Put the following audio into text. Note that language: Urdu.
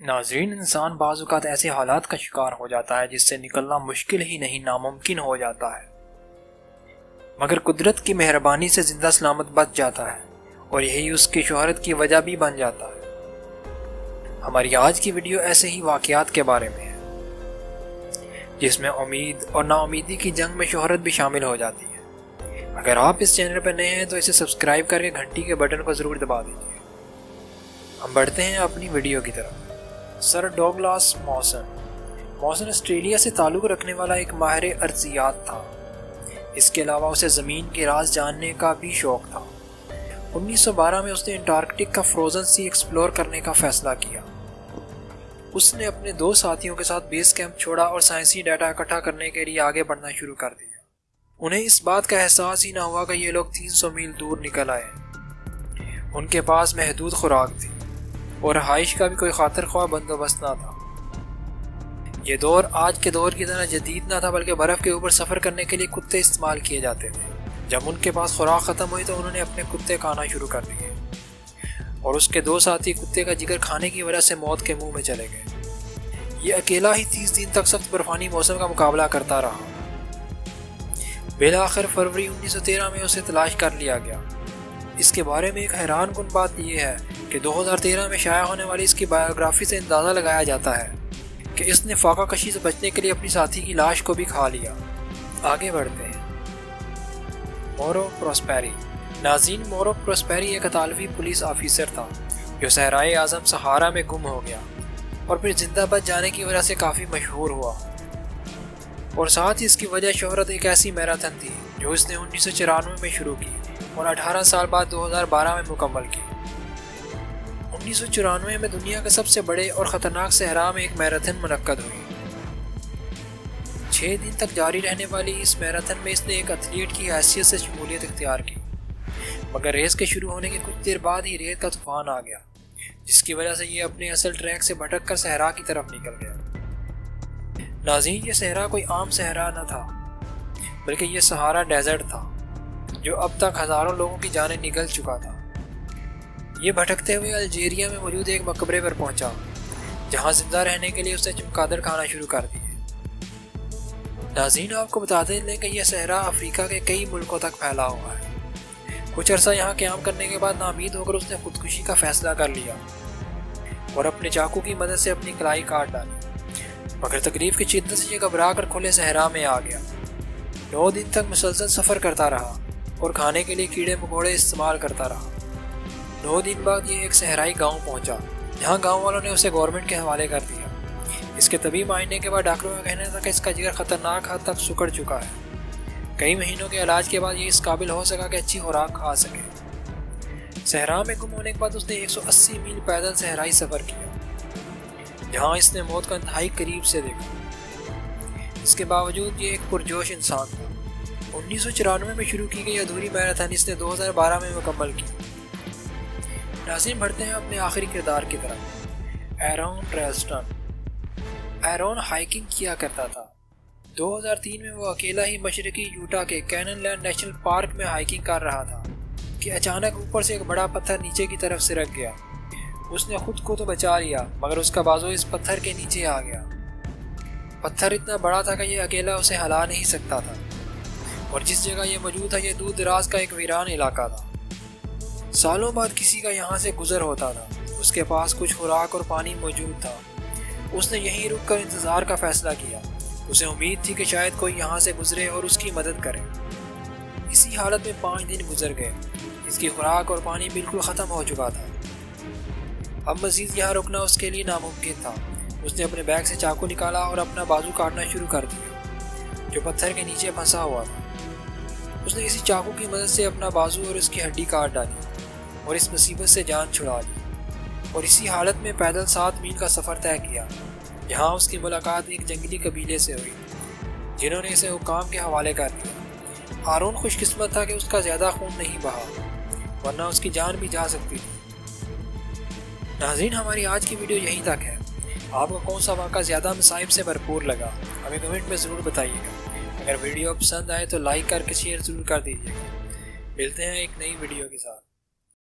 ناظرین، انسان بعض اوقات ایسے حالات کا شکار ہو جاتا ہے جس سے نکلنا مشکل ہی نہیں ناممکن ہو جاتا ہے، مگر قدرت کی مہربانی سے زندہ سلامت بچ جاتا ہے اور یہی اس کی شہرت کی وجہ بھی بن جاتا ہے۔ ہماری آج کی ویڈیو ایسے ہی واقعات کے بارے میں ہے جس میں امید اور نا امیدی کی جنگ میں شہرت بھی شامل ہو جاتی ہے۔ اگر آپ اس چینل پر نئے ہیں تو اسے سبسکرائب کر کے گھنٹی کے بٹن کو ضرور دبا دیجیے۔ ہم بڑھتے ہیں اپنی ویڈیو کی طرف۔ سر ڈوگلاس موسن آسٹریلیا سے تعلق رکھنے والا ایک ماہر ارضیات تھا۔ اس کے علاوہ اسے زمین کے راز جاننے کا بھی شوق تھا۔ 1912 میں اس نے انٹارکٹک کا فروزن سی ایکسپلور کرنے کا فیصلہ کیا۔ اس نے اپنے 2 ساتھیوں کے ساتھ بیس کیمپ چھوڑا اور سائنسی ڈیٹا اکٹھا کرنے کے لیے آگے بڑھنا شروع کر دیا۔ انہیں اس بات کا احساس ہی نہ ہوا کہ یہ لوگ 300 میل دور نکل آئے۔ ان کے پاس محدود خوراک تھی اور رہائش کا بھی کوئی خاطر خواہ بندوبست نہ تھا۔ یہ دور آج کے دور کی طرح جدید نہ تھا، بلکہ برف کے اوپر سفر کرنے کے لیے کتے استعمال کیے جاتے تھے۔ جب ان کے پاس خوراک ختم ہوئی تو انہوں نے اپنے کتے کھانا شروع کر دیے اور اس کے 2 ساتھی کتے کا جگر کھانے کی وجہ سے موت کے منہ میں چلے گئے۔ یہ اکیلا ہی 30 دن تک سخت برفانی موسم کا مقابلہ کرتا رہا۔ بالآخر فروری 1913 میں اسے تلاش کر لیا گیا۔ اس کے بارے میں ایک حیران کن بات یہ ہے کہ 2013 میں شائع ہونے والی اس کی بایوگرافی سے اندازہ لگایا جاتا ہے کہ اس نے فاقہ کشی سے بچنے کے لیے اپنی ساتھی کی لاش کو بھی کھا لیا۔ آگے بڑھتے ہیں۔ مورو پروسپیری۔ ناظرین، مورو پروسپیری ایک اطالوی پولیس آفیسر تھا جو صحرائے اعظم صحارا میں گم ہو گیا اور پھر زندہ بچ جانے کی وجہ سے کافی مشہور ہوا، اور ساتھ ہی اس کی وجہ شہرت ایک ایسی میراتھن تھی جو اس نے 1994 میں شروع کی اور 18 سال بعد 2012 میں مکمل کی۔ 1994 میں دنیا کے سب سے بڑے اور خطرناک صحرا میں ایک میراتھن منعقد ہوئی۔ 6 دن تک جاری رہنے والی اس میراتھن میں اس نے ایک ایتھلیٹ کی حیثیت سے شمولیت اختیار کی، مگر ریس کے شروع ہونے کے کچھ دیر بعد ہی ریت کا طوفان آ گیا، جس کی وجہ سے یہ اپنے اصل ٹریک سے بھٹک کر صحرا کی طرف نکل گیا۔ ناظرین، یہ صحرا کوئی عام صحرا نہ تھا، بلکہ یہ صحارا ڈیزرٹ تھا جو اب تک ہزاروں لوگوں کی جانیں نگل چکا تھا۔ یہ بھٹکتے ہوئے الجیریا میں موجود ایک مقبرے پر پہنچا، جہاں زندہ رہنے کے لیے اس نے چمگادڑ کھانا شروع کر دی۔ ناظرین، آپ کو بتاتے چلیں کہ یہ صحرا افریقہ کے کئی ملکوں تک پھیلا ہوا ہے۔ کچھ عرصہ یہاں قیام کرنے کے بعد ناامید ہو کر اس نے خودکشی کا فیصلہ کر لیا اور اپنے چاقو کی مدد سے اپنی کلائی کاٹ ڈالی، مگر تکلیف کی شدت سے یہ گھبرا کر کھلے صحرا میں آ گیا۔ 9 دن تک مسلسل سفر کرتا رہا اور کھانے کے لیے کیڑے مکوڑے استعمال کرتا رہا۔ 9 دن بعد یہ ایک صحرائی گاؤں پہنچا، جہاں گاؤں والوں نے اسے گورنمنٹ کے حوالے کر دیا۔ اس کے طبی معائنے کے بعد ڈاکٹروں کا کہنا تھا کہ اس کا جگر خطرناک حد تک سکڑ چکا ہے۔ کئی مہینوں کے علاج کے بعد یہ اس قابل ہو سکا کہ اچھی خوراک کھا سکے۔ صحرا میں گم ہونے کے بعد اس نے 180 میل پیدل صحرائی سفر کیا، جہاں اس نے موت کا انتہائی قریب سے دیکھا۔ اس کے باوجود یہ ایک پرجوش انسان تھا۔ 1994 میں شروع کی گئی ادھوری میراتھن اس نے 2012 میں مکمل کی۔ ناظرین، بڑھتے ہیں اپنے آخری کردار کی طرف۔ ایرون ٹریلسٹن۔ ایرون ہائیکنگ کیا کرتا تھا۔ 2003 میں وہ اکیلا ہی مشرقی یوٹا کے کینن لینڈ نیشنل پارک میں ہائیکنگ کر رہا تھا کہ اچانک اوپر سے ایک بڑا پتھر نیچے کی طرف سرک گیا۔ اس نے خود کو تو بچا لیا، مگر اس کا بازو اس پتھر کے نیچے آ گیا۔ پتھر اتنا بڑا تھا کہ یہ اکیلا اسے ہلا نہیں سکتا تھا، اور جس جگہ یہ موجود تھا یہ دور دراز کا ایک ویران علاقہ تھا۔ سالوں بعد کسی کا یہاں سے گزر ہوتا تھا۔ اس کے پاس کچھ خوراک اور پانی موجود تھا۔ اس نے یہیں رک کر انتظار کا فیصلہ کیا۔ اسے امید تھی کہ شاید کوئی یہاں سے گزرے اور اس کی مدد کرے۔ اسی حالت میں 5 دن گزر گئے۔ اس کی خوراک اور پانی بالکل ختم ہو چکا تھا۔ اب مزید یہاں رکنا اس کے لیے ناممکن تھا۔ اس نے اپنے بیگ سے چاقو نکالا اور اپنا بازو کاٹنا شروع کر دیا، جو پتھر کے نیچے پھنسا ہوا تھا۔ اس نے اسی چاقو کی مدد سے اپنا بازو اور اس کی ہڈی کاٹ ڈالی اور اس مصیبت سے جان چھڑا لی، اور اسی حالت میں پیدل 7 میل کا سفر طے کیا، جہاں اس کی ملاقات ایک جنگلی قبیلے سے ہوئی، جنہوں نے اسے حکام کے حوالے کر دیا۔ ہارون خوش قسمت تھا کہ اس کا زیادہ خون نہیں بہا، ورنہ اس کی جان بھی جا سکتی تھی۔ ناظرین، ہماری آج کی ویڈیو یہیں تک ہے۔ آپ کو کون سا واقعہ زیادہ مصائب سے بھرپور لگا، ہمیں کمنٹ میں ضرور بتائیے گا۔ اگر ویڈیو پسند آئے تو لائک کر کے شیئر ضرور کر دیجیے گا۔ ملتے ہیں ایک نئی ویڈیو کے ساتھ۔